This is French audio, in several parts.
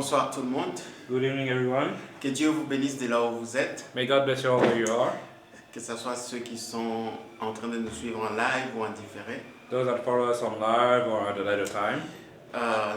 Bonsoir tout le monde. Good evening, everyone. Que Dieu vous bénisse de là où vous êtes. May God bless you all where you are. Que ce soit ceux qui sont en train de nous suivre en live ou en différé. Those that follow us on live or at a later time.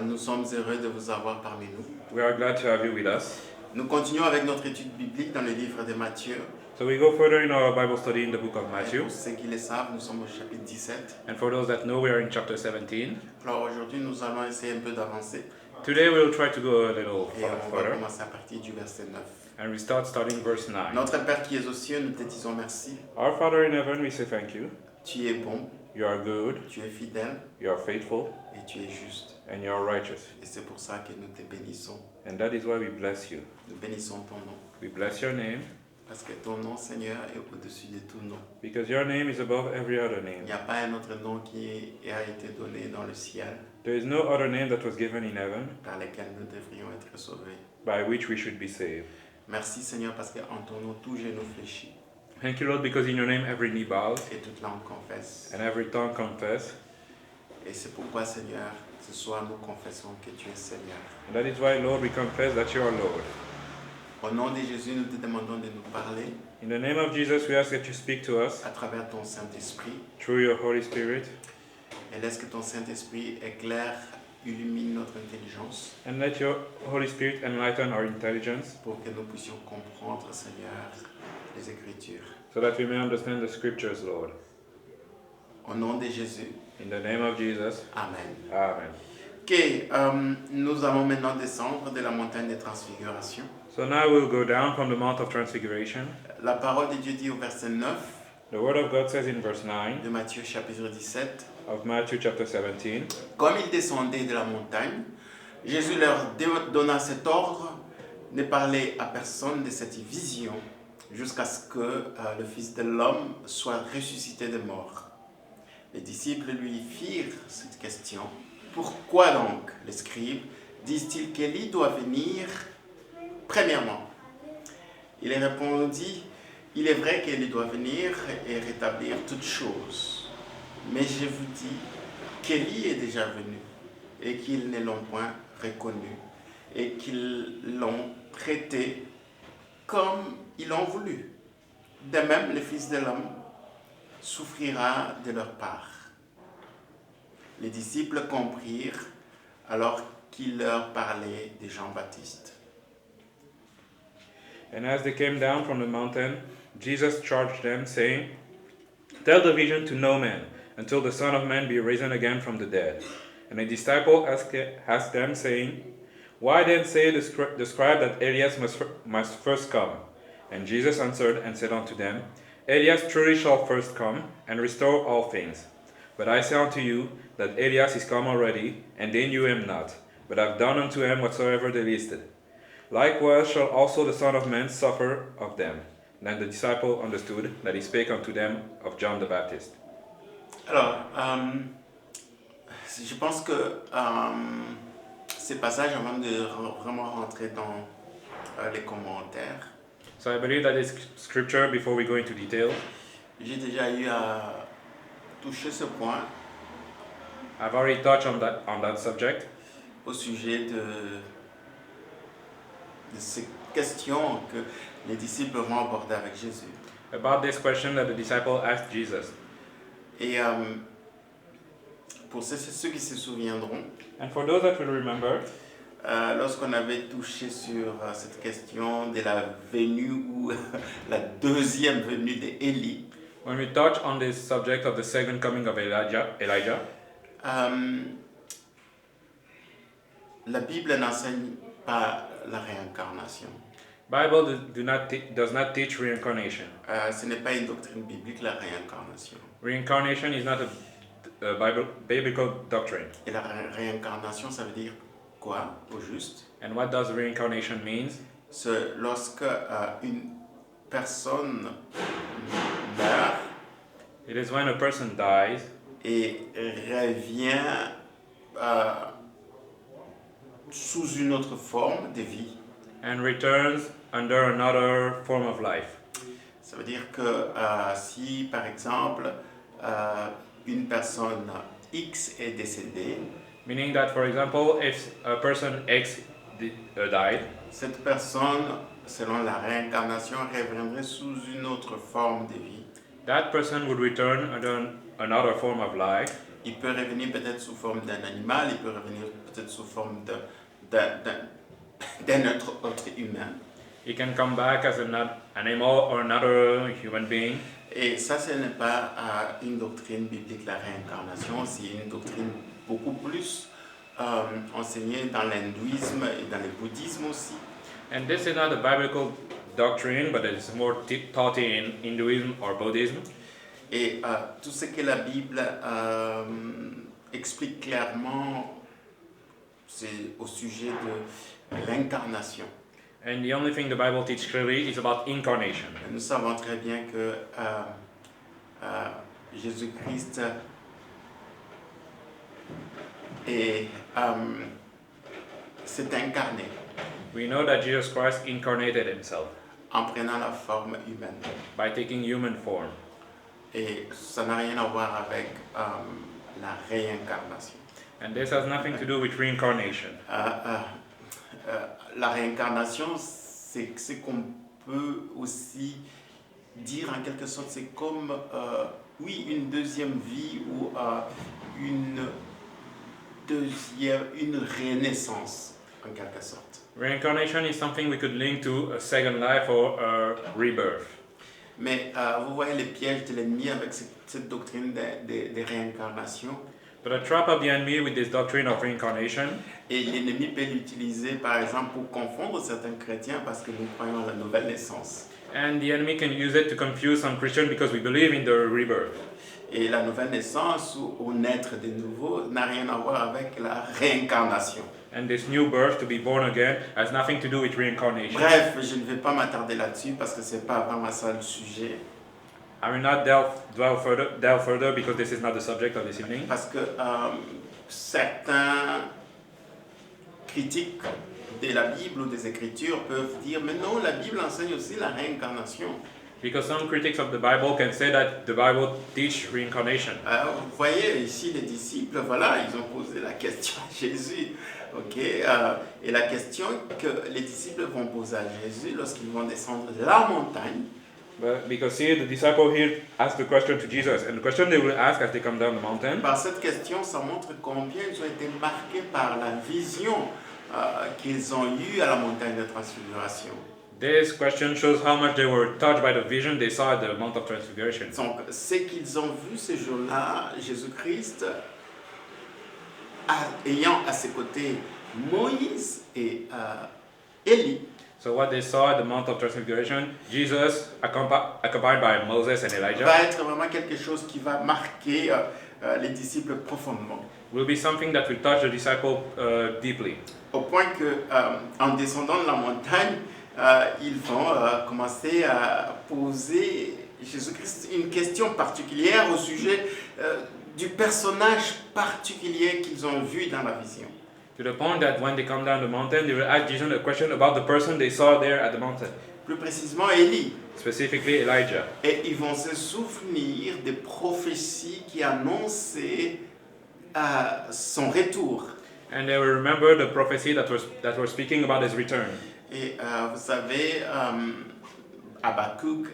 Nous sommes heureux de vous avoir parmi nous. We are glad to have you with us. Nous continuons avec notre étude biblique dans le livre de Matthieu. So we go further in our Bible study in the book of Et Matthew. pour ceux qui le savent, nous sommes au chapitre 17. And for those that know, we are in chapter 17. Alors aujourd'hui, nous allons essayer un peu d'avancer. Today we will try to go a little Et on va further. commencer à partir du verset 9. And we start starting verse 9. Notre Père qui es aux cieux, nous te disons merci. Our Father in heaven, we say thank you. Tu es bon, You are good, tu es fidèle you are faithful, et tu es juste. and you are righteous. Et c'est pour ça que nous te bénissons. And that is why we bless you. Nous bénissons ton nom. We bless your name Parce que ton nom, Seigneur, est au-dessus de tout nom. because your name is above every other Il name. n'y a pas un autre nom qui a été donné dans le ciel There is no other name that was given in heaven par lequel nous devrions être sauvés. by which we should be saved. Merci Seigneur parce qu'en ton nom tout genou fléchit Thank you, Lord, because in your name every knee bows et toute langue confesse. and every tongue confess. Et c'est pourquoi Seigneur, ce soir nous confessons que tu es Seigneur. And that is why, Lord, we confess that you are Lord. Au nom de Jésus, nous te demandons de nous parler In the name of Jesus, we ask that you speak to us à travers ton Saint-Esprit through your Holy Spirit et laisse que ton Saint-Esprit éclaire, illumine notre intelligence and let your Holy Spirit enlighten our intelligence pour que nous puissions comprendre, Seigneur, les Écritures. so that we may understand the scriptures, Lord. Au nom de Jésus, In the name of Jesus, Amen. Amen. Ok, nous allons maintenant descendre de la montagne de transfiguration. So now we'll go down from the Mount of Transfiguration. La parole de Dieu dit au verset 9 The Word of God says in verse 9 de Matthieu chapitre 17, of Matthew chapter 17, comme ils descendaient de la montagne, Jésus leur donna cet ordre, ne parlez à personne de cette vision jusqu'à ce que le Fils de l'homme soit ressuscité des morts. Les disciples lui firent cette question. Pourquoi donc les scribes disent-ils qu'Élie doit venir premièrement? Il répondit, il est vrai qu'Élie doit venir et rétablir toutes choses. Mais je vous dis qu'Élie est déjà venu et qu'ils ne l'ont point reconnu et qu'ils l'ont traité comme ils l'ont voulu. De même, le Fils de l'homme souffrira de leur part. Les disciples comprirent alors qu'il leur parlait de Jean-Baptiste. And as they came down from the mountain, Jesus charged them, saying, Tell the vision to no man, until the Son of Man be risen again from the dead. And a disciple asked them, saying, Why then say the scribe that Elias must first come? And Jesus answered and said unto them, Elias truly shall first come, and restore all things. But I say unto you, that Elias is come already, and they knew him not, but have done unto him whatsoever they listed. Likewise shall also the Son of Man suffer of them. Then the disciple understood that he spake unto them of John the Baptist. Alors, je pense que ces passages, avant de vraiment rentrer dans les commentaires, So I believe that is scripture before we go into detail. j'ai déjà eu à toucher ce point I've already touched on that subject au sujet de ces questions que les disciples vont aborder avec Jésus. about this question that the disciple asked Jesus. Et pour ceux qui se souviendront, And for those that will remember, lorsqu'on avait touché sur cette question de la venue ou la deuxième venue d'Élie, when we touch on this subject of the second coming of Elijah, la Bible n'enseigne pas la réincarnation. Bible does not teach reincarnation. Ce n'est pas une doctrine biblique, la réincarnation. Reincarnation is not a biblical doctrine. Et la réincarnation, ça veut dire quoi, au juste? And what does reincarnation means? C'est lorsque une personne meurt It is when a person dies et revient sous une autre forme de vie. and returns under another form of life. Ça veut dire que si, par exemple, une personne X est décédée, Meaning that, for example, if a person X died, cette personne, selon la réincarnation, reviendrait sous une autre forme de vie. that person would return under another form of life. Il peut revenir peut-être sous forme d'un animal, il peut revenir peut-être sous forme d'un autre humain. He can come back as an animal or another human being. Et ça, ce n'est pas une doctrine biblique, la réincarnation, c'est une doctrine beaucoup plus enseignée dans l'hindouisme et dans le bouddhisme aussi. And this is not a biblical doctrine, but it's more taught in Hinduism or Buddhism. Et tout ce que la Bible explique clairement, c'est au sujet de l'incarnation. And the only thing the Bible teaches clearly is about incarnation. Nous savons très bien que Jésus-Christ s'est incarné We know that Jesus Christ incarnated himself en prenant la forme humaine. by taking human form. Et ça n'a rien à voir avec la réincarnation. And this has nothing to do with reincarnation. La réincarnation, c'est ce qu'on peut aussi dire en quelque sorte, c'est comme, oui, une deuxième vie ou une renaissance en quelque sorte. Reincarnation is something we could link to a second life or a rebirth. Mais vous voyez les pièges de l'ennemi avec cette doctrine de réincarnation. But the trap of the enemy with this doctrine of reincarnation, Et l'ennemi peut l'utiliser par exemple pour confondre certains chrétiens parce que nous croyons à la nouvelle naissance. and the enemy can use it to confuse some Christians because we believe in the rebirth. Et la nouvelle naissance ou naître de nouveau n'a rien à voir avec la réincarnation. And this new birth, to be born again, has nothing to do with reincarnation. Bref, je ne vais pas m'attarder là-dessus parce que c'est pas vraiment ça le sujet. I will not delve further because this is not the subject of this evening. Parce que certains critiques de la Bible ou des Écritures peuvent dire mais non, la Bible enseigne aussi la réincarnation. Because some critics of the Bible can say that the Bible teach reincarnation. Vous voyez ici les disciples, voilà, ils ont posé la question à Jésus. Ok, et la question que les disciples vont poser à Jésus lorsqu'ils vont descendre la montagne, But because see, the disciple here asked the question to Jesus, and the question they will ask as they come down the mountain, par cette question, ça montre combien ils ont été marqués par la vision qu'ils ont eue à la montagne de transfiguration. this question shows how much they were touched by the vision they saw at the Mount of Transfiguration. Donc, ce qu'ils ont vu ce jour-là, Jésus-Christ, ayant à ses côtés Moïse et Élie, So what they saw at the Mount of Transfiguration, Jesus accompanied by Moses and Elijah, va être vraiment quelque chose qui va marquer les disciples profondément. will be something that will touch the disciple deeply. Au point que, en descendant de la montagne, ils vont commencer à poser Jésus-Christ une question particulière au sujet du personnage particulier qu'ils ont vu dans la vision. To the point that when they come down the mountain, they will ask Jesus a question about the person they saw there at the mountain, Plus précisément, Élie. specifically Elijah. Et ils vont se souvenir des prophéties qui annonçaient son retour. And they will remember the prophecy that were speaking about his return. Et vous savez, Habakkuk,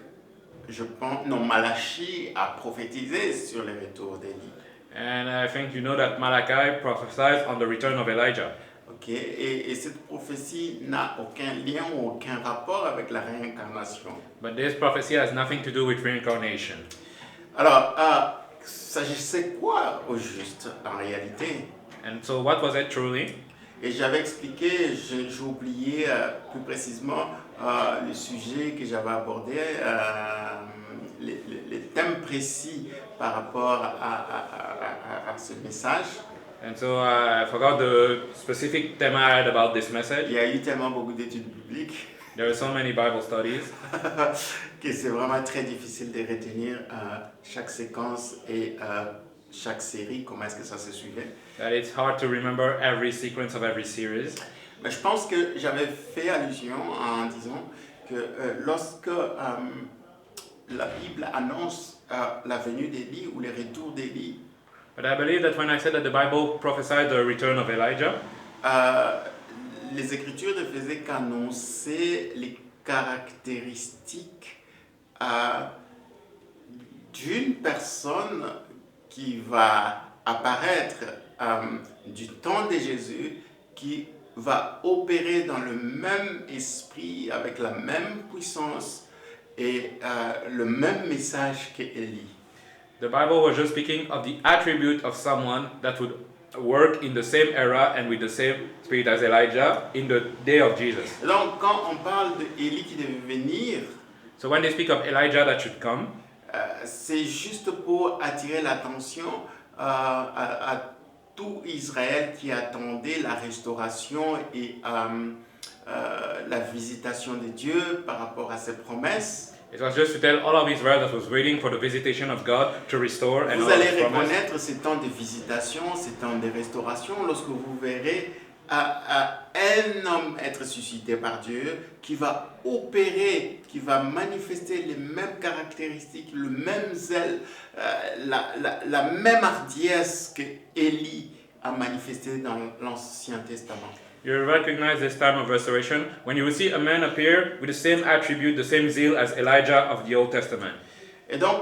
je pense, non, Malachie a prophétisé sur le retour d'Élie. And I think you know that Malachi prophesied on the return of Elijah. Ok, et cette prophétie n'a aucun lien ou aucun rapport avec la réincarnation. But this prophecy has nothing to do with reincarnation. Alors, s'agissait quoi au juste en réalité? And so what was it truly? Et j'avais expliqué, j'ai oublié plus précisément le sujet que j'avais abordé, les thèmes précis par rapport à ce message. And so I forgot the specific theme I had about this Il message. y a eu tellement beaucoup d'études bibliques There are so many Bible studies que c'est vraiment très difficile de retenir chaque séquence et chaque série, comment est-ce que ça se suivait. that it's hard to remember every sequence of every series. Mais je pense que j'avais fait allusion en disant que lorsque la Bible annonce la venue d'Élie ou le retour d'Élie, But I believe that when I said that the Bible prophesied the return of Elijah, les Écritures ne faisaient qu'annoncer les caractéristiques d'une personne qui va apparaître du temps de Jésus, qui va opérer dans le même esprit, avec la même puissance et le même message qu'Élie. The Bible was just speaking of the attribute of someone that would work in the same era and with the same spirit as Elijah in the day of Jesus. Donc, quand on parle d'Élie qui devait venir, So when they speak of Elijah that should come, c'est juste pour attirer l'attention à tout Israël qui attendait la restauration et la visitation de Dieu par rapport à ses promesses. it was just to tell all of Israel that was waiting for the visitation of God to restore and Vous all allez his promise. reconnaître ces temps de visitation, ces temps de restauration lorsque vous verrez un homme être suscité par Dieu qui va opérer, qui va manifester les mêmes caractéristiques, le même zèle, la même hardiesse que Élie a manifesté dans l'Ancien Testament. You recognize this time of restoration when you will see a man appear with the same attribute, the same zeal as Elijah of the Old Testament. Et donc,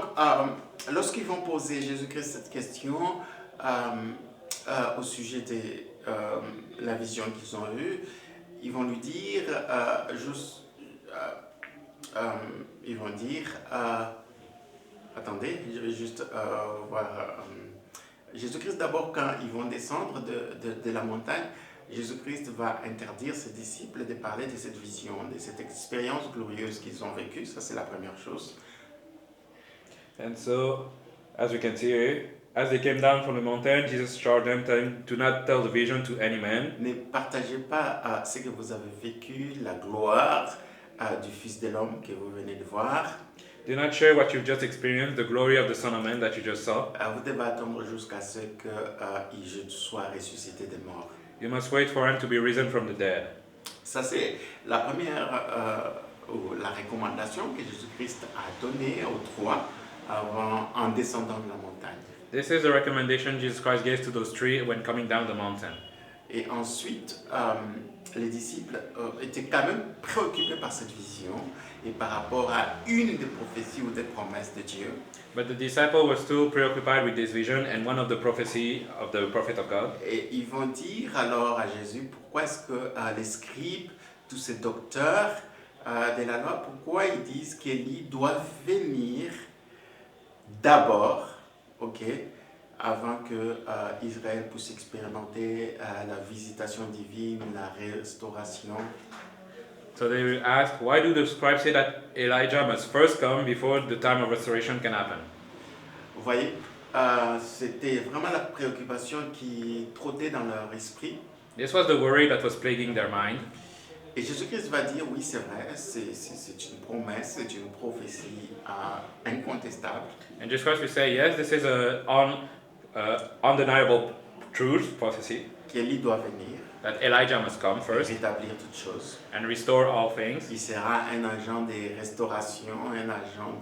lorsqu'ils vont poser Jésus-Christ cette question au sujet de la vision qu'ils ont eue, ils vont lui dire, ils vont dire, attendez, je vais juste voir. Jésus-Christ, d'abord, quand ils vont descendre de la montagne, Jésus-Christ va interdire ses disciples de parler de cette vision, de cette expérience glorieuse qu'ils ont vécue. Ça, c'est la première chose. And so, as we can see here, as they came down from the mountain, Jesus charged them, telling, "Do not tell the vision to any man." Ne partagez pas ce que vous avez vécu, la gloire du Fils de l'homme que vous venez de voir. Do not share what you've just experienced, the glory of the Son of Man that you just saw. Vous devez attendre jusqu'à ce qu'il soit ressuscité des morts. You must wait for him to be risen from the dead. Ça, c'est la première ou la recommandation que Jésus-Christ a donnée aux trois en descendant de la montagne. This is the recommendation Jesus Christ gave to those three when coming down the mountain. Et ensuite, les disciples étaient quand même préoccupés par cette vision et par rapport à une des prophéties ou des promesses de Dieu. But the disciple was still preoccupied with this vision and one of the prophecy of the prophet of God. Et ils vont dire alors à Jésus, pourquoi est-ce que les scribes, tous ces docteurs de la loi, pourquoi ils disent qu'Élie doit venir d'abord, avant que Israël puisse expérimenter la visitation divine, la restauration. So they will ask, why do the scribes say that Elijah must first come before the time of restoration can happen? Vous voyez, c'était vraiment la préoccupation qui trottait dans leur esprit. This was the worry that was plaguing their mind. Et Jésus-Christ va dire, oui, c'est vrai, c'est une promesse, c'est une prophétie incontestable. And Jesus Christ will say, yes, this is an undeniable truth, prophecy, Qu'Élie doit venir, that Elijah must come first rétablir toutes choses. and restore all things. Il sera un agent de restauration, un agent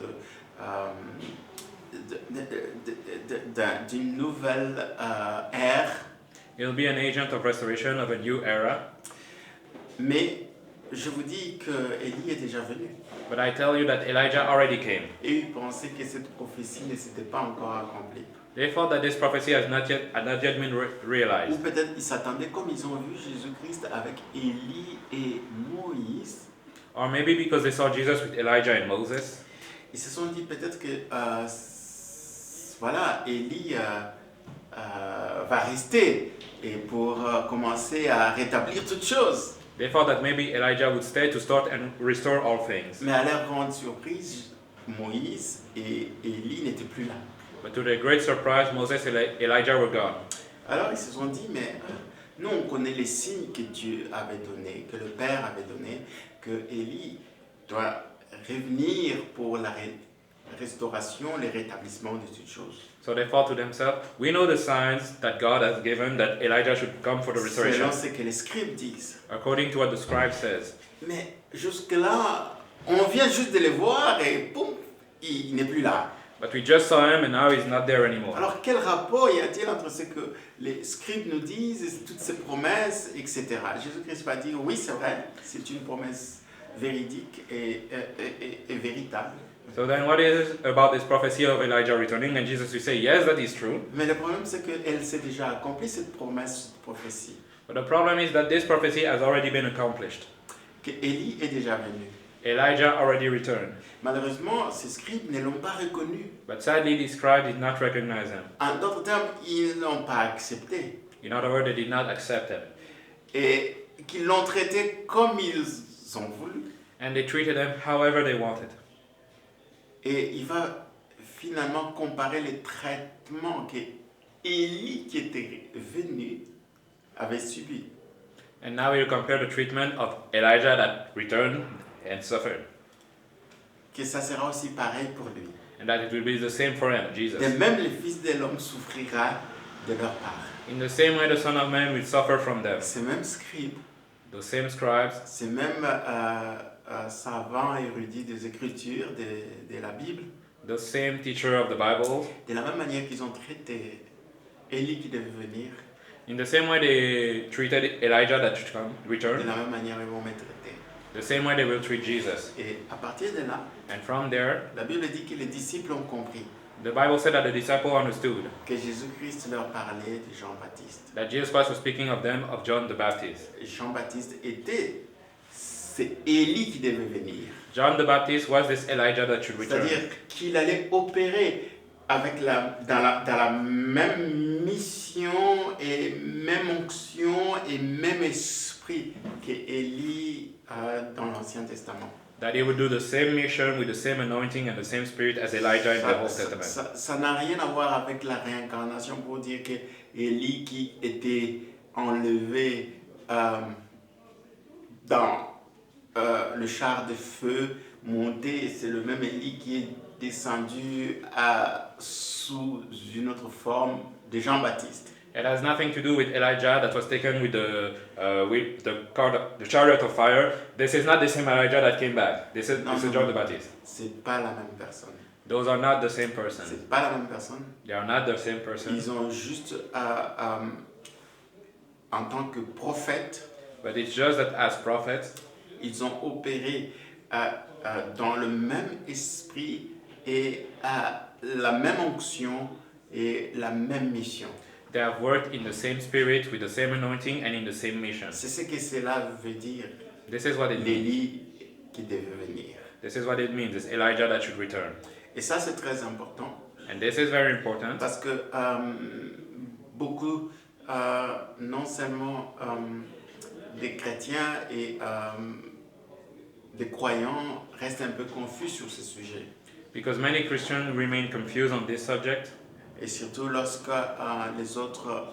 d'une nouvelle ère. He'll be an agent of restoration of a new era. Mais je vous dis que Élie est déjà venu. But I tell you that Elijah already came. Et ils pensaient que cette prophétie ne s'était pas encore accomplie. They thought that this prophecy had not yet been Ou realized. peut-être ils s'attendaient, comme ils ont vu Jésus-Christ avec Élie et Moïse, Or maybe because they saw Jesus with Elijah and Moses. ils se sont dit peut-être que voilà, Élie va rester et pour commencer à rétablir toutes choses. They thought that maybe Elijah would stay to start and restore all things. Mais à leur grande surprise, Moïse et Élie n'étaient plus là. But to their great surprise, Moses and Elijah were gone. Alors ils se sont dit, mais nous on connaît les signes que Dieu avait donnés, que le Père avait donnés, que Élie doit revenir pour la restauration, le rétablissement de toutes choses. So they thought to themselves, we know the signs that God has given that Elijah should come for the restoration, Selon ce que les scribes disent. according to what the scribe says. Mais jusque-là, on vient juste de les voir et boum, il n'est plus là. But we just saw him and now he's not there anymore. Alors quel rapport y a-t-il entre ce que les scribes nous disent, toutes ces promesses, etc. Jésus-Christ va dire, oui c'est vrai, c'est une promesse véridique et véritable. So then what is about this prophecy of Elijah returning? And Jesus will say, yes, that is true. Mais le problème c'est qu'elle s'est déjà accomplie, cette promesse, cette prophétie. But the problem is that this prophecy has already been accomplished. Que Élie est déjà venu. Elijah already returned. Malheureusement, ces scribes ne l'ont pas reconnu. But sadly, the scribe did not recognize him. En d'autres termes, ils ne l'ont pas accepté. In other words, they did not accept him. Et qu'ils l'ont traité comme ils ont voulu. And they treated him however they wanted. Et il va finalement comparer les traitements que Élie, qui était venu, avait subi. And now we'll compare the treatment of Elijah that returned and suffered. Que ça sera aussi pareil pour lui. And that it will be the same for him, Jesus. Et même le Fils de l'homme souffrira de leur part. In the same way, the Son of Man will suffer from them. Ces mêmes scribes, The same scribes, ces mêmes savants érudits des Écritures, de la Bible, the same teacher of the Bible, de la même manière qu'ils ont traité Élie qui devait venir, in the same way they treated Elijah that should de return, la même manière ils vont me traiter. the same way they will treat Jesus. Et à partir de là, And from there, la Bible dit que les disciples ont compris the Bible said that the disciple understood que Jésus-Christ leur parlait de Jean-Baptiste. that Jesus Christ was speaking of them, of John the Baptist. Jean-Baptiste c'est Élie qui devait venir. John the Baptist was this Elijah that should return. C'est-à-dire qu'il allait opérer avec dans la même mission et même onction et même esprit que Élie dans l'Ancien Testament. That he would do the same mission with the same anointing and the same spirit as Elijah in the Old Testament. Ça n'a rien à voir avec la réincarnation pour dire que Élie qui était enlevé dans le char de feu monté, c'est le même Élie qui est descendu sous une autre forme de Jean-Baptiste. It has nothing to do with Elijah that was taken with the chariot of fire. This is not the same Elijah that came back. This is John the Baptist. C'est pas la même personne. Those are not the same person. C'est pas la même personne. They are not the same person. Ils ont juste en tant que prophète, But it's just that as prophets, ils ont opéré dans le même esprit et la même onction et la même mission. they have worked in the same spirit, with the same anointing, and in the same mission. C'est ce que cela veut dire, This is what it means. l'Élie qui devait venir. This is what it means. It's Elijah that should return. Et ça, c'est très important And this is very important parce que beaucoup, non seulement des chrétiens et des croyants restent un peu confus sur ce sujet. because many Christians remain confused on this subject. Et surtout lorsque les autres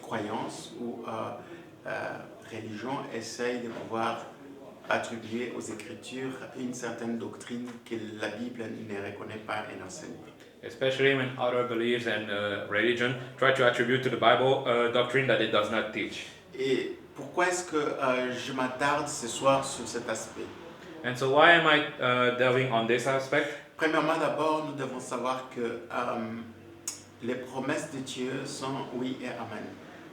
croyances ou religions essayent de pouvoir attribuer aux Écritures une certaine doctrine que la Bible ne reconnaît pas et n'enseigne pas. Especially when other beliefs and religion try to attribute to the Bible a doctrine that it does not teach. Et pourquoi est-ce que je m'attarde ce soir sur cet aspect? And so why am I delving on this aspect? Premièrement, d'abord, nous devons savoir que les promesses de Dieu sont oui et amen.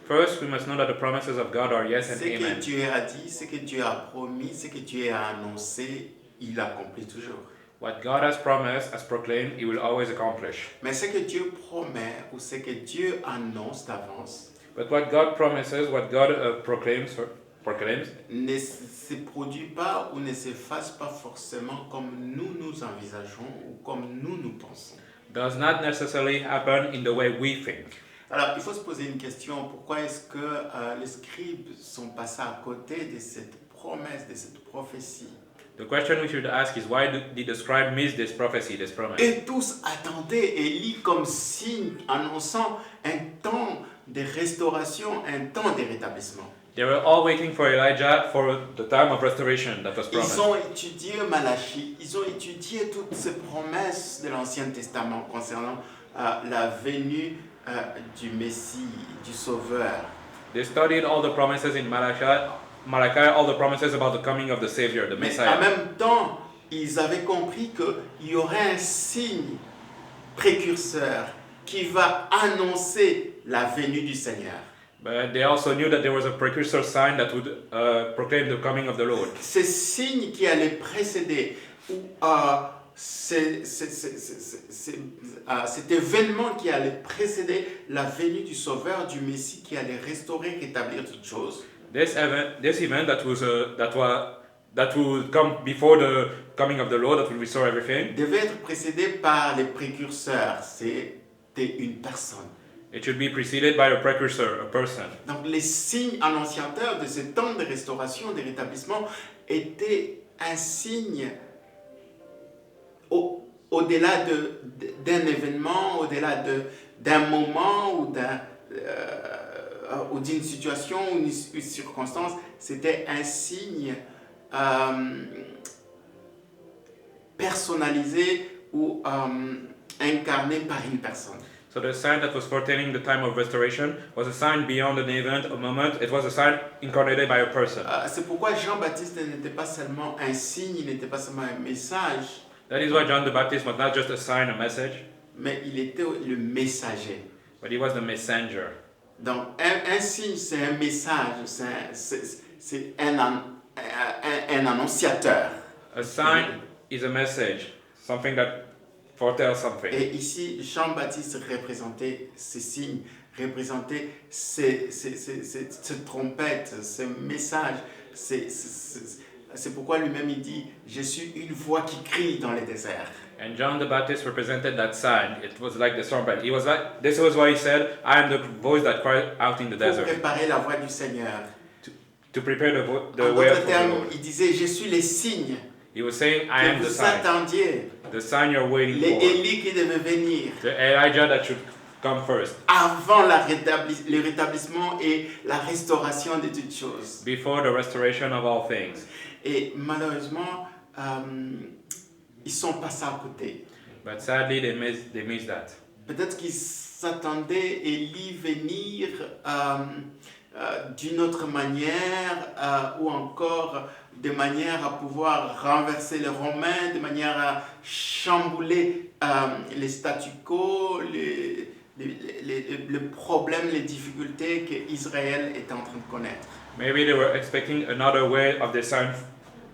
First, we must know that the promises of God are yes and Ce que amen. Dieu a dit, ce que Dieu a promis, ce que Dieu a annoncé, il accomplit toujours. What God has promised, has proclaimed, He will always accomplish. Mais ce que Dieu promet ou ce que Dieu annonce d'avance But what God promises, what God proclaims, ne se produit pas ou ne s'efface pas forcément comme nous envisageons ou comme nous pensons. does not necessarily happen in the way we think. Alors, il faut se poser une question. Pourquoi est-ce que les scribes sont passés à côté de cette promesse, de cette prophétie? The question we should ask is why did the scribe miss this prophecy, this promise? Et tous attendaient Élie comme signe annonçant un temps de restauration, un temps de rétablissement. They were all waiting for Elijah for the time of restoration that was Ils promised. ont étudié Malachie, ils ont étudié toutes ces promesses de l'Ancien Testament concernant la venue du Messie, du Sauveur. They studied all the promises in Malachi, all the promises about the coming of the Savior, the Mais Messiah. en même temps, ils avaient compris qu'il y aurait un signe précurseur qui va annoncer la venue du Seigneur. But they also knew that there was a precursor sign that would proclaim the coming of the Lord. Ces signes qui allaient précéder, ou cet événement qui allait précéder la venue du Sauveur, du Messie, qui allait restaurer, rétablir toutes choses. This event that would come before the coming of the Lord, that will restore everything, Devait être précédé par les précurseurs. C'était une personne. it should be preceded by a precursor, a person. Donc les signes annonciateurs de ce temps de restauration, de rétablissement, étaient un signe au-delà d'un événement, au-delà d'un moment ou d'une situation ou une circonstance. C'était un signe personnalisé ou incarné par une personne. So the sign that was foretelling the time of restoration was a sign beyond an event, a moment. It was a sign incarnated by a person. C'est pourquoi Jean-Baptiste n'était pas seulement un signe, il n'était pas seulement un message, That is why John the Baptist was not just a sign, a message, mais il était le messager. but he was the messenger. Donc un signe, c'est un message, c'est un annonciateur. A sign is a message, something that foretells something. Et ici, Jean-Baptiste représentait ces signes, représentait ces trompettes, ces messages. C'est pourquoi lui-même il dit « Je suis une voix qui crie dans les déserts ». And John the Baptist represented that sign. It was like the trumpet. He was like, this was why he said, I am the voice that cried out in the Pour desert. préparer la voie du Seigneur. To prepare the En way d'autres for the termes, Lord. il disait « Je suis les signes He was saying, I que am the vous sign. attendiez, The sign you're waiting les for. Élie qui devaient venir The Elijah that should come first. avant le rétablissement et la restauration de toutes choses ». Before the restoration of all things. Et malheureusement, ils sont passés à côté. But sadly, they missed that. Peut-être qu'ils s'attendaient Élie venir d'une autre manière ou encore de manière à pouvoir renverser les Romains, de manière à chambouler les statu quo, les problèmes, les difficultés qu'Israël est en train de connaître. Maybe they were expecting another way of the sign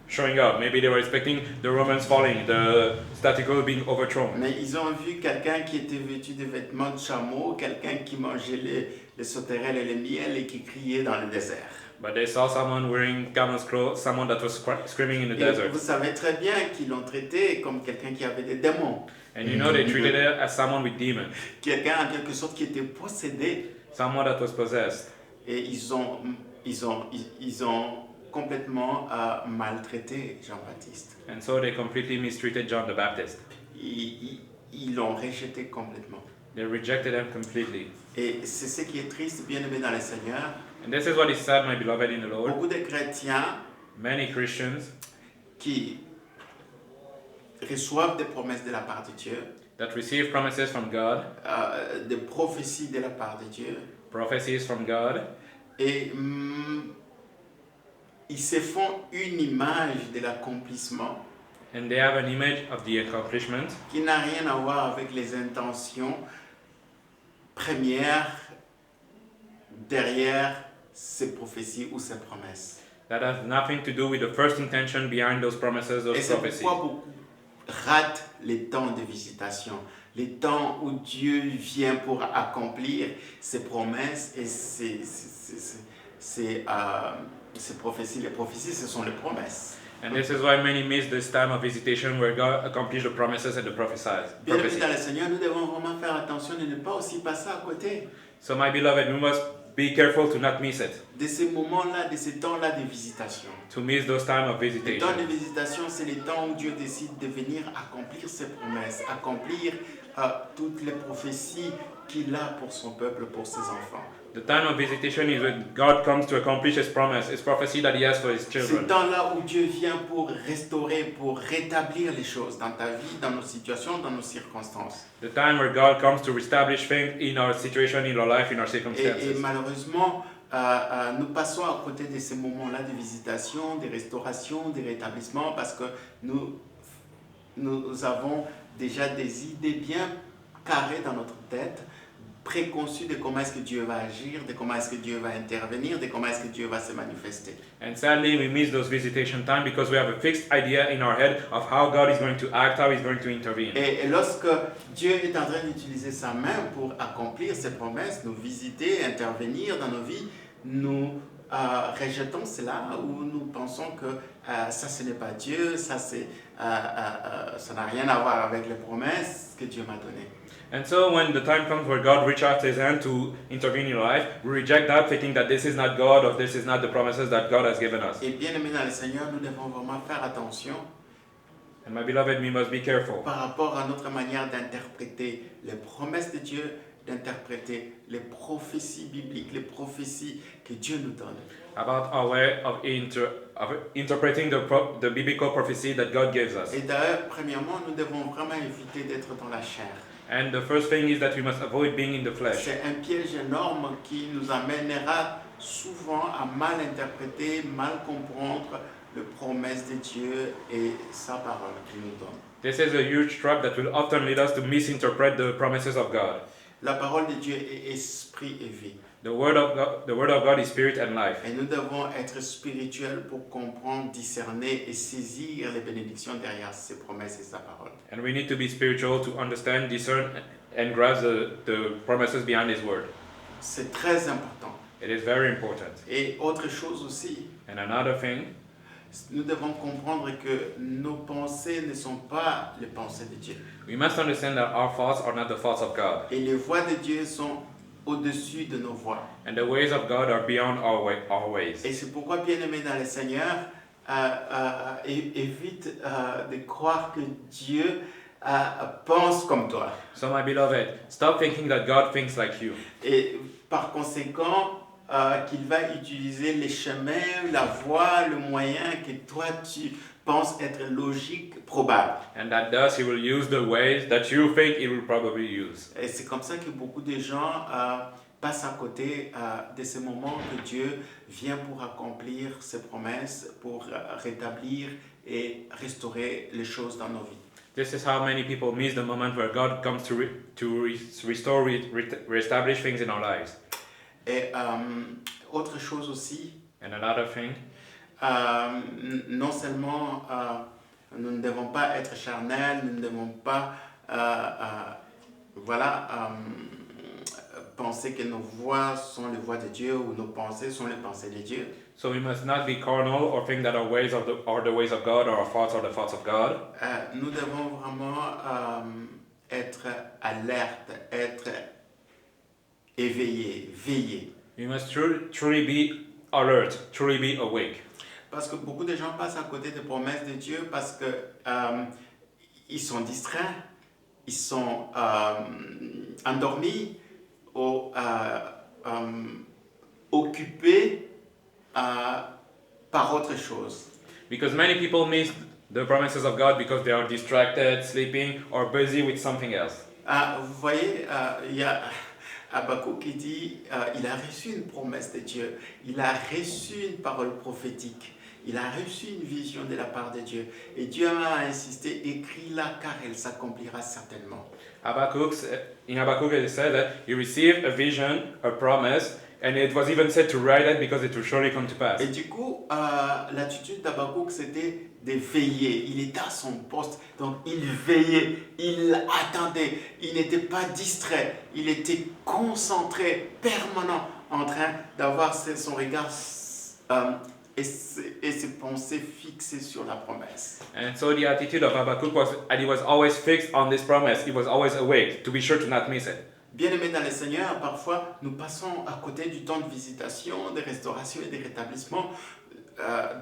showing up. Maybe they were expecting the Romans falling, the status quo being overthrown. Mais ils ont vu quelqu'un qui était vêtu de vêtements de chameau, quelqu'un qui mangeait les sauterelles et les miels et qui criait dans le désert. But they saw someone wearing camel's clothes, someone that was screaming in the Et desert. vous savez très bien qu'ils l'ont traité comme quelqu'un qui avait des démons. And you know they treated it as someone with demons, Quelqu'un en quelque sorte qui était possédé. someone that was possessed. Et ils ont complètement maltraité Jean-Baptiste. And so they completely mistreated John the Baptist. Ils l'ont rejeté complètement. They rejected him completely. Et c'est ce qui est triste, bien aimé dans le Seigneur. And this is what is sad, my beloved in the Lord. Beaucoup de chrétiens Many Christians qui reçoivent des promesses de la part de Dieu, that receive promises from God, des prophéties de la part de Dieu, prophecies from God, et ils se font une image de l'accomplissement and they have an image of the accomplishment qui n'a rien à voir avec les intentions premières derrière ces prophéties ou ces promesses. that has nothing to do with the first intention behind those promises, Et those c'est prophecies. pourquoi beaucoup ratent les temps de visitation, les temps où Dieu vient pour accomplir ses promesses et ses prophéties. Les prophéties, ce sont les promesses. And this is why many miss this time of visitation where God accomplished the promises and the Bien aimés prophecies. dans le Seigneur, nous devons vraiment faire attention de ne pas aussi passer à côté So my beloved, we must be careful to not miss it, de ces moments-là, de ces temps-là de visitation. to miss those time of Les visitation. temps de visitation, c'est les temps où Dieu décide de venir accomplir ses promesses, accomplir toutes les prophéties qu'il a pour son peuple, pour ses enfants. The time of visitation is when God comes to accomplish His promise, His prophecy that He has for His C'est le children. temps-là où Dieu vient pour restaurer, pour rétablir les choses dans ta vie, dans nos situations, dans nos circonstances. The time where God comes to establish things in our situation, in our life, in our Et circumstances. malheureusement, nous passons à côté de ces moments-là de visitation, de restauration, de rétablissement, parce que nous avons déjà des idées bien carré dans notre tête, préconçu de comment est-ce que Dieu va agir, de comment est-ce que Dieu va intervenir, de comment est-ce que Dieu va se manifester. And sadly, we miss those visitation time because we have a fixed idea in our head of how God is going to act, how He's going to intervene. Et lorsque Dieu est en train d'utiliser sa main pour accomplir ses promesses, nous visiter, intervenir dans nos vies, nous rejetons cela ou nous pensons que ça ce n'est pas Dieu, ça n'a rien à voir avec les promesses que Dieu m'a données. And so when the time comes where God reaches out His hand to intervene in your life, we reject that, thinking that this is not God or this is not the promises that God has given us. Et bien aimés dans le Seigneur, nous devons vraiment faire attention And my beloved, we must be careful par rapport à notre manière d'interpréter les promesses de Dieu, d'interpréter les prophéties bibliques, les prophéties que Dieu nous donne. about our way of interpreting the biblical prophecy that God gives us. Et d'ailleurs, premièrement, nous devons vraiment éviter d'être dans la chair. And the first thing is that we must avoid being in the flesh. C'est un piège énorme qui nous amènera souvent à mal interpréter, mal comprendre les promesses de Dieu et sa parole qu'il nous donne. This is a huge trap that will often lead us to misinterpret the promises of God. La parole de Dieu est esprit et vie. The word of God is spirit and life. Et nous devons être spirituels pour comprendre, discerner et saisir les bénédictions derrière ses promesses et sa parole. And we need to be spiritual to understand, discern, and grasp the promises behind His word. C'est très important. It is very important. Et autre chose aussi, And another thing, nous devons comprendre que nos pensées ne sont pas les pensées de Dieu. we must understand that our thoughts are not the thoughts of God. Et les voies de Dieu sont au-dessus de nos voies. And the ways of God are beyond our ways. Et c'est pourquoi, bien-aimé dans le Seigneur, évite de croire que Dieu pense comme toi. So my beloved, stop thinking that God thinks like you. Et par conséquent, qu'il va utiliser les chemins, la voie, le moyen que toi tu penses être logique, probable. And that thus He will use the ways that you think He will probably use. Et c'est comme ça que beaucoup de gens passent à côté de ces moments que Dieu vient pour accomplir ses promesses, pour rétablir et restaurer les choses dans nos vies. This is how many people miss the moment where God comes to restore, reestablish things in our lives. Et autre chose aussi, And another thing, non seulement nous ne devons pas être charnels, nous ne devons pas penser que nos voix sont les voix de Dieu ou nos pensées sont les pensées de Dieu. so we must not be carnal or think that our ways are the ways of God or our thoughts are the thoughts of God. Nous devons vraiment être alertes, être éveillés, veillés. We must truly be alert, truly be awake. Parce que beaucoup de gens passent à côté des promesses de Dieu parce que ils sont distraits, ils sont endormis ou occupés par autre chose. Because many people miss the promises of God because they are distracted, sleeping, or busy with something else. Vous voyez, il y a Habakkuk qui dit il a reçu une promesse de Dieu, il a reçu une parole prophétique, il a reçu une vision de la part de Dieu. Et Dieu a insisté, écris-la car elle s'accomplira certainement. In Habakkuk it said that he received a vision, a promise, and it was even said to write it because it will surely come to pass. Et du coup, l'attitude d'Habakkuk, c'était de veiller. Il était à son poste, donc il veillait, il attendait, il n'était pas distrait, il était concentré, permanent, en train d'avoir son regard et ses pensées fixées sur la promesse. And so the attitude of Habakkuk was that he was always fixed on this promise. He was always awake to be sure to not miss it. Bien-aimés dans le Seigneur, parfois nous passons à côté du temps de visitation, de restauration et de rétablissement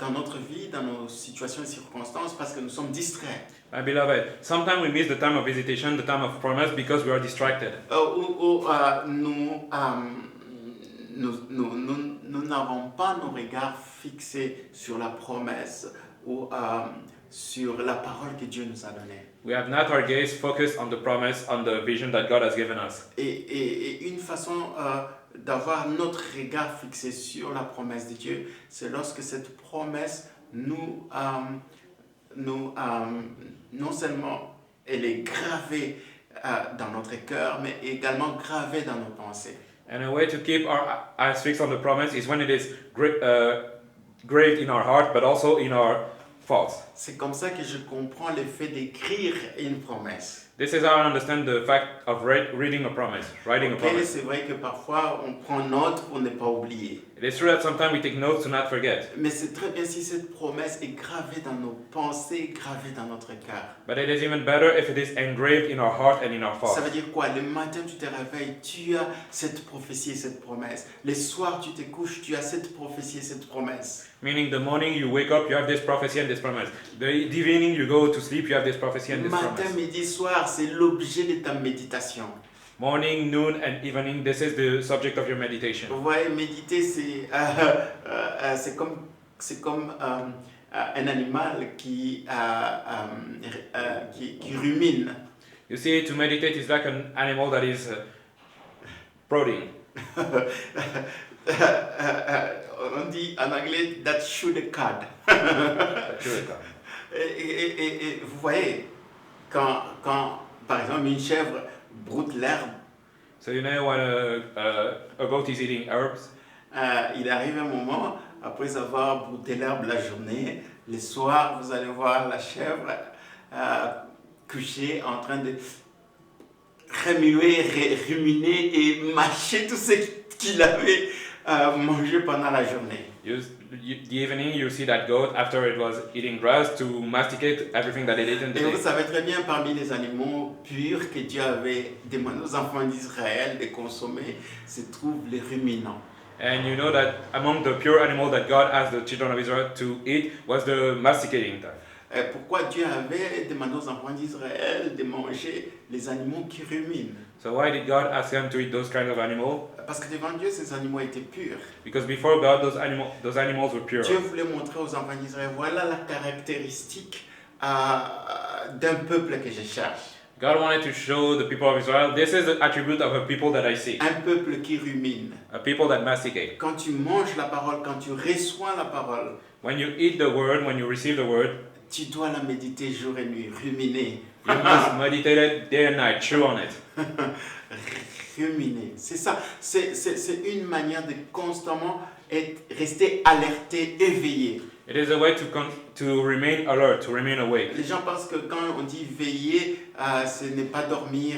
dans notre vie, dans nos situations et circonstances, parce que nous sommes distraits. My beloved, sometimes we miss the time of visitation, the time of promise, because we are distracted. Nous n'avons pas nos regards fixés sur la promesse ou sur la parole que Dieu nous a donnée. We have not our gaze focused on the promise, on the vision that God has given us. Et une façon d'avoir notre regard fixé sur la promesse de Dieu, c'est lorsque cette promesse non seulement elle est gravée dans notre cœur, mais également gravé dans nos pensées. And a way to keep our eyes fixed on the promise is when it is graved in our heart, but also in our thoughts. C'est comme ça que je comprends le fait d'écrire une promesse. This is how I understand the fact of reading a promise, writing a Ok, promise. c'est vrai que parfois on prend note pour ne pas oublier. It is true that sometimes we take notes to not forget, Mais c'est très bien si cette promesse est gravée dans nos pensées, gravée dans notre cœur. but it is even better if it is engraved in our heart and in our Ça thoughts. veut dire quoi? Le matin, tu te réveilles, tu as cette prophétie et cette promesse. Le soir, tu te couches, tu as cette prophétie et cette promesse. Meaning, the morning you wake up, you have this prophecy and this promise. The evening you go to sleep, you have this prophecy and this Matin, promise. midi, soir, c'est l'objet de ta méditation. Morning, noon, and evening, this is the subject of your meditation. Vous voyez, méditer, c'est comme un animal qui rumine. You see, to meditate is like an animal that is prodding. On dit en anglais that chew the cud. Et vous voyez, quand par exemple une chèvre broute l'herbe, So you know when a goat is eating herbs, il arrive un moment, après avoir brouté l'herbe la journée, le soir, vous allez voir la chèvre couchée en train de remuer, ruminer et mâcher tout ce qu'il avait mangé pendant la journée. the evening you see that goat after it was eating grass to masticate everything that it ate in the Et day. vous savez très bien, parmi les animaux purs que Dieu avait demandé aux enfants d'Israël de consommer, se trouvent les ruminants. And you know that among the pure animal that God asked the children of Israel to eat was the masticating type. Et pourquoi Dieu avait demandé aux enfants d'Israël de manger les animaux qui ruminent? So why did God ask them to eat those kinds of animals? Parce que devant Dieu, ces animaux étaient purs. Because before God, those animals were pure. Dieu voulait montrer aux enfants d'Israël, voilà la caractéristique d'un peuple que je cherche. God wanted to show the people of Israel, this is the attribute of a people that I seek. Un peuple qui rumine. A people that masticate. Quand tu manges la parole, quand tu reçois la parole, When you eat the word, when you receive the word, tu dois la méditer jour et nuit, ruminer. you must meditate it day and night, chew on it. Ruminer, c'est ça. C'est une manière de constamment rester alerté, éveillé. It is a way to remain alert, to remain awake. Les gens pensent que quand on dit veiller, ce n'est pas dormir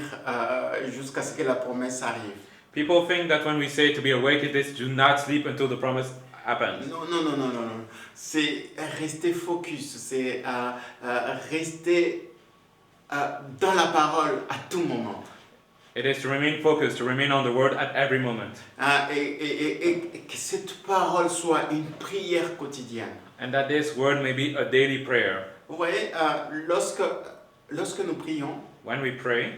jusqu'à ce que la promesse arrive. People think that when we say to be awake, it is to not sleep until the promise happens. Non. C'est rester focus, c'est rester dans la parole à tout moment. It is to remain focused, to remain on the word at every moment. Et que cette parole soit une prière quotidienne. And that this word may be a daily prayer. Vous voyez, lorsque nous prions, When we pray,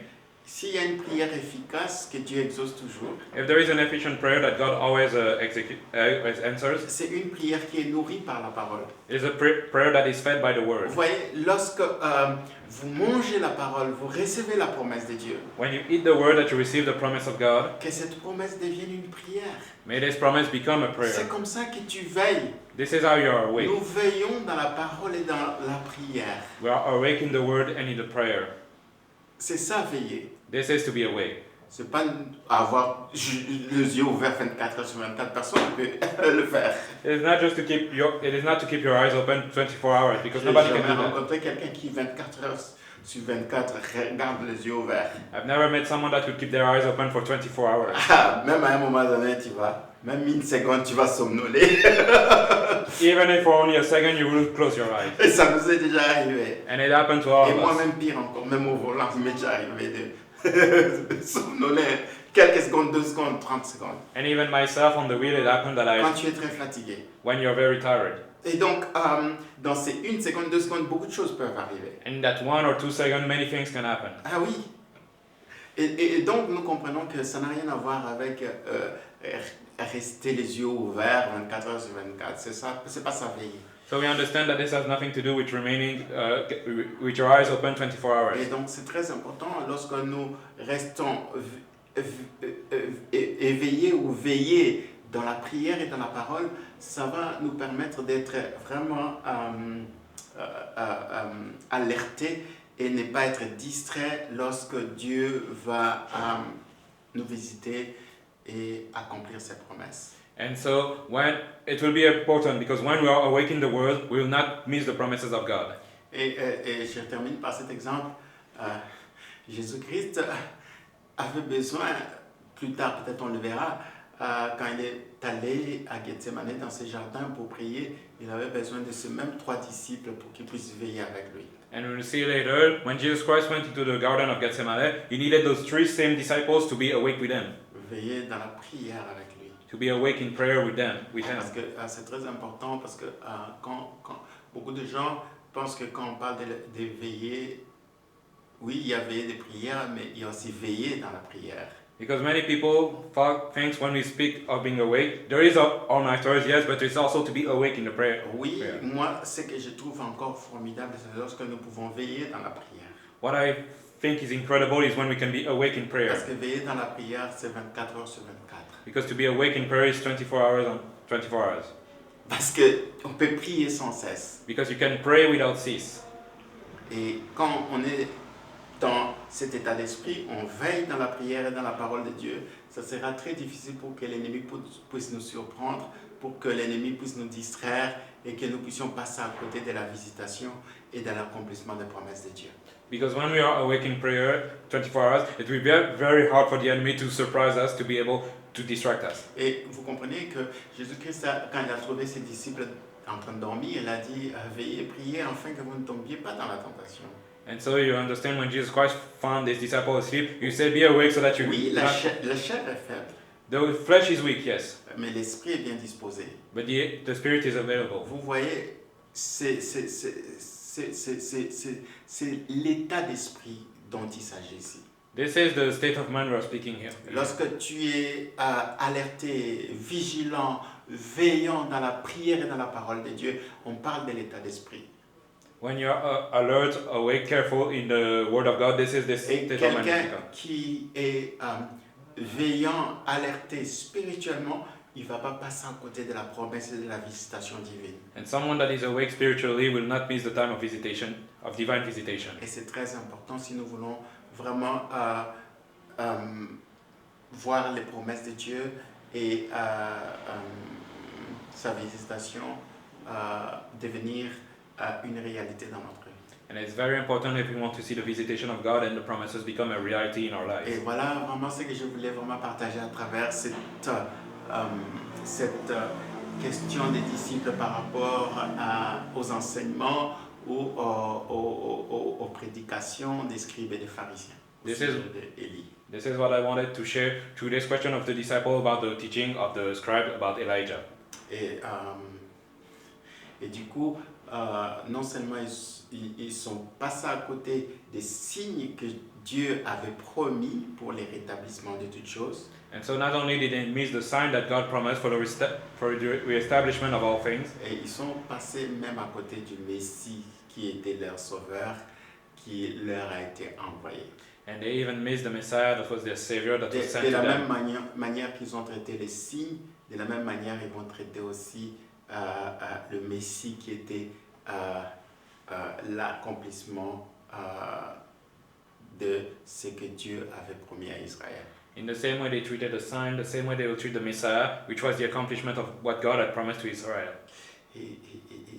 s'il y a une prière efficace que Dieu exauce toujours, if there is an efficient prayer that God always answers, c'est une prière qui est nourrie par la parole. it is a prayer that is fed by the Vous word. voyez, lorsque vous mangez la parole, vous recevez la promesse de Dieu. When you eat the word that you receive the promise of God, Que cette promesse devienne une prière. may this promise become a prayer. C'est comme ça que tu veilles. This is how you are awake. Nous veillons dans la parole et dans la prière. We are awake in the word and in the prayer. C'est ça, veiller. This is to be awake. C'est pas avoir les yeux ouverts 24 heures sur 24, personne ne peut le faire. It is not just to keep your eyes open 24 hours because nobody J'ai can jamais do that. rencontré quelqu'un qui 24 heures sur 24 regarde les yeux ouverts. I've never met someone that could keep their eyes open for 24 hours. Même à un moment donné, tu vas, même une seconde, tu vas somnoler. Even if for only a second you will close your eyes. Et ça nous est déjà arrivé. And it happened to all Et of us. moi-même, pire encore, même au volant, il m'est déjà arrivé de somnoler quelques secondes, 2 secondes, 30 secondes. And even myself on the wheel, it happened that Quand tu es très fatigué. when you're very tired. Et donc, dans ces 1 seconde, 2 secondes, beaucoup de choses peuvent arriver. In that 1 or 2 seconds, many things can happen. Ah oui. Et donc, nous comprenons que ça n'a rien à voir avec rester les yeux ouverts 24 heures sur 24. C'est pas ça, veiller. So we understand that this has nothing to do with remaining with your eyes open 24 hours. Et donc, c'est très important lorsque nous restons éveillés ou veillés dans la prière et dans la parole, ça va nous permettre d'être vraiment alertés et ne pas être distrait lorsque Dieu va nous visiter et accomplir ses promesses. And so when it will be important because when we are awake in the world, we will not miss the promises of God. Et je termine par cet exemple. Jésus-Christ avait besoin, plus tard peut-être on le verra, quand il est allé à Gethsemane dans ses jardins pour prier, il avait besoin de ces mêmes 3 disciples pour qu'ils puissent veiller avec lui. And we'll see later, when Jesus Christ went into the Garden of Gethsemane, he needed those 3 same disciples to be awake with him, Veiller dans la prière avec lui. to be awake in prayer with them, with him. Parce que c'est très important, parce que quand beaucoup de gens pensent que quand on parle de veiller, oui, il y a veiller de prière, mais il y a aussi veiller dans la prière. Because many people think when we speak of being awake, there is all-nighters, yes, but it's also to be awake in the prayer. Oui, moi, ce que je trouve encore formidable, c'est lorsque nous pouvons veiller dans la prière. What I think is incredible is when we can be awake in prayer. Parce que veiller dans la prière, c'est 24 heures sur 24. Because to be awake in prayer is 24 hours on 24 hours. Parce qu'on peut prier sans cesse. Because you can pray without cease. Et quand on est dans cet état d'esprit, on veille dans la prière et dans la parole de Dieu, ça sera très difficile pour que l'ennemi puisse nous surprendre, pour que l'ennemi puisse nous distraire et que nous puissions passer à côté de la visitation et de l'accomplissement des promesses de Dieu. Because when we are awake in prayer 24 hours, it will be very hard for the enemy to surprise us, to be able to distract us. Et vous comprenez que Jésus-Christ, quand il a trouvé ses disciples en train de dormir, il a dit « Veillez, priez afin que vous ne tombiez pas dans la tentation ». And so you understand when Jesus Christ found his disciples asleep, you said, be awake so that you... Oui, la chair est faible. The flesh is weak, yes, Mais l'esprit est bien disposé. but the spirit is available. Vous voyez, c'est l'état d'esprit dont il s'agit ici. This is the state of mind we are speaking here. Lorsque tu es alerté, vigilant, veillant dans la prière et dans la parole de Dieu, on parle de l'état d'esprit. When you are alert, awake, careful in the Word of God, this is the Et state of mind. quelqu'un qui est veillant, alerté spirituellement, il ne va pas passer à côté de la promesse et de la visitation divine. And someone that is awake spiritually will not miss the time of visitation, of divine visitation. Et c'est très important si nous voulons vraiment voir les promesses de Dieu et sa visitation devenir une réalité dans notre vie. And it's very important if we want to see the visitation of God and the promises become a reality in our Et lives. voilà vraiment ce que je voulais vraiment partager à travers cette question des disciples par rapport aux enseignements ou aux prédications des scribes et des pharisiens. This au is- sujet d'Élie. This is what I wanted to share through this question of the disciple about the teaching of the scribe about Elijah. Et du coup, non seulement ils sont passés à côté des signes que Dieu avait promis pour le rétablissement de toutes choses, And so not only did they miss the sign that God promised for the reestablishment of all things, et ils sont passés même à côté du Messie qui était leur sauveur, qui leur a été envoyé. and they even missed the Messiah that was their Savior that was sent De to la them. même manière qu'ils ont traité les signes, de la même manière ils vont traiter aussi le Messie qui était l'accomplissement de ce que Dieu avait promis à Israël. In the same way they treated the sign, the same way they will treat the Messiah, which was the accomplishment of what God had promised to Israel. Et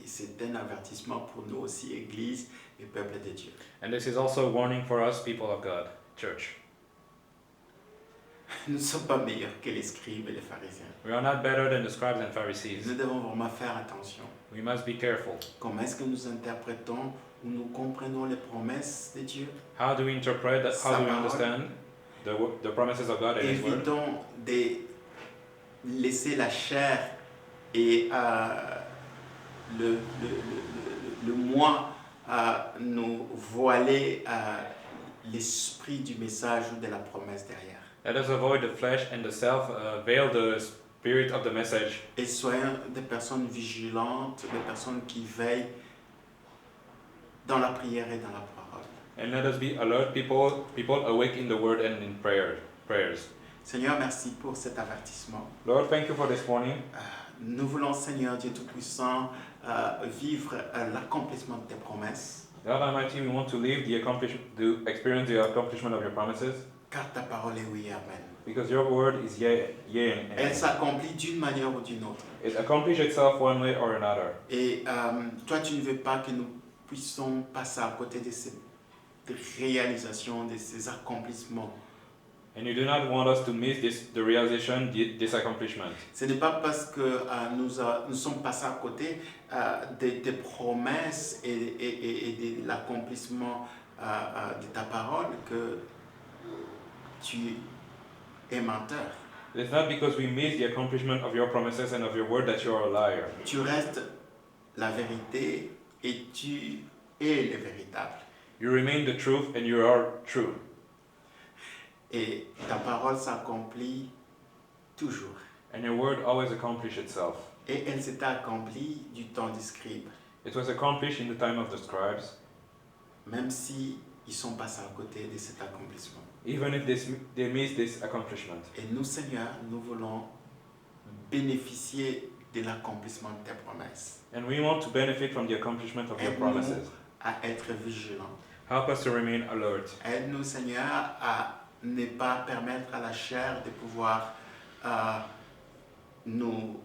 c'est un avertissement pour nous aussi, Église et peuple de Dieu. And this is also a warning for us, people of God, church. Nous ne sommes pas meilleurs que les scribes et les pharisiens. We are not better than the scribes and Pharisees. Nous devons vraiment faire attention. We must be careful. Comment est-ce que nous interprétons ou nous comprenons les promesses de Dieu? How do we interpret that? How Sa do we parole. understand the promises of God and His Word? Évitons de laisser la chair et le moi nous voiler l'esprit du message ou de la promesse derrière. Let us avoid the flesh and the self, veil the spirit of the message. Et soyons des personnes vigilantes, des personnes qui veillent dans la prière et dans la parole. And let us be alert people awake in the Word and in prayers. Seigneur, merci pour cet avertissement. Lord, thank you for this morning. Nous voulons, Seigneur Dieu Tout-Puissant, vivre l'accomplissement de tes promesses, God Almighty, we want to live to experience the accomplishment of your promises, car ta parole est oui et amen. because your word is yea and Elle amen. s'accomplit d'une manière ou d'une autre. It accomplishes itself one way or another. Et toi, tu ne veux pas que nous puissions passer à côté de cette réalisation, de ces accomplissements. And you do not want us to miss the realization, this accomplishment. Ce n'est pas parce que nous sommes passés à côté des promesses et de l'accomplissement de ta parole que tu es menteur. It's not because we miss the accomplishment of your promises and of your word that you are a liar. Tu restes la vérité et tu es le véritable. You remain the truth and you are true. Et ta parole s'accomplit toujours. And your word always accomplishes itself. Et elle s'est accomplie du temps des scribes, It was accomplished in the time of the scribes, même si ils sont passés à côté de cet accomplissement. even if they missed this accomplishment. Et nous, Seigneur, nous voulons bénéficier de l'accomplissement de tes promesses. And we want to benefit from the accomplishment of your Aide-nous promises. à être vigilants. Help us to remain alert. Aide-nous, Seigneur, à ne pas permettre à la chair de pouvoir nous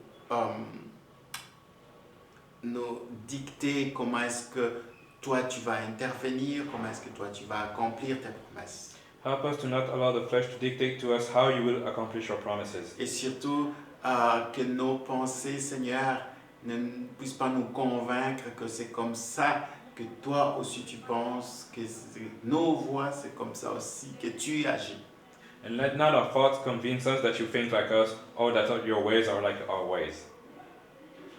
dicter comment est-ce que toi tu vas intervenir, comment est-ce que toi tu vas accomplir tes promesses. Help us to not allow the flesh to dictate to us how you will accomplish your promises. Et surtout que nos pensées, Seigneur, ne puissent pas nous convaincre que c'est comme ça que toi aussi tu penses, que nos voix c'est comme ça aussi que tu agis. And let not our thoughts convince us that you think like us or that your ways are like our ways.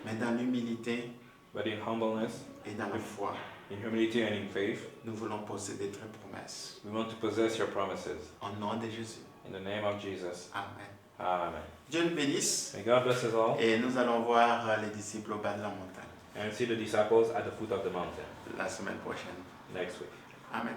Mais dans l'humilité But in humbleness, et dans la foi, in humility and in faith, nous voulons posséder tes promesses. we want to possess your promises. Au nom de Jésus. In the name of Jesus. Amen. Amen. Dieu nous bénisse May God bless us all et nous allons voir les disciples au bas de la montagne and see the disciples at the foot of the mountain la semaine prochaine. next week. Amen.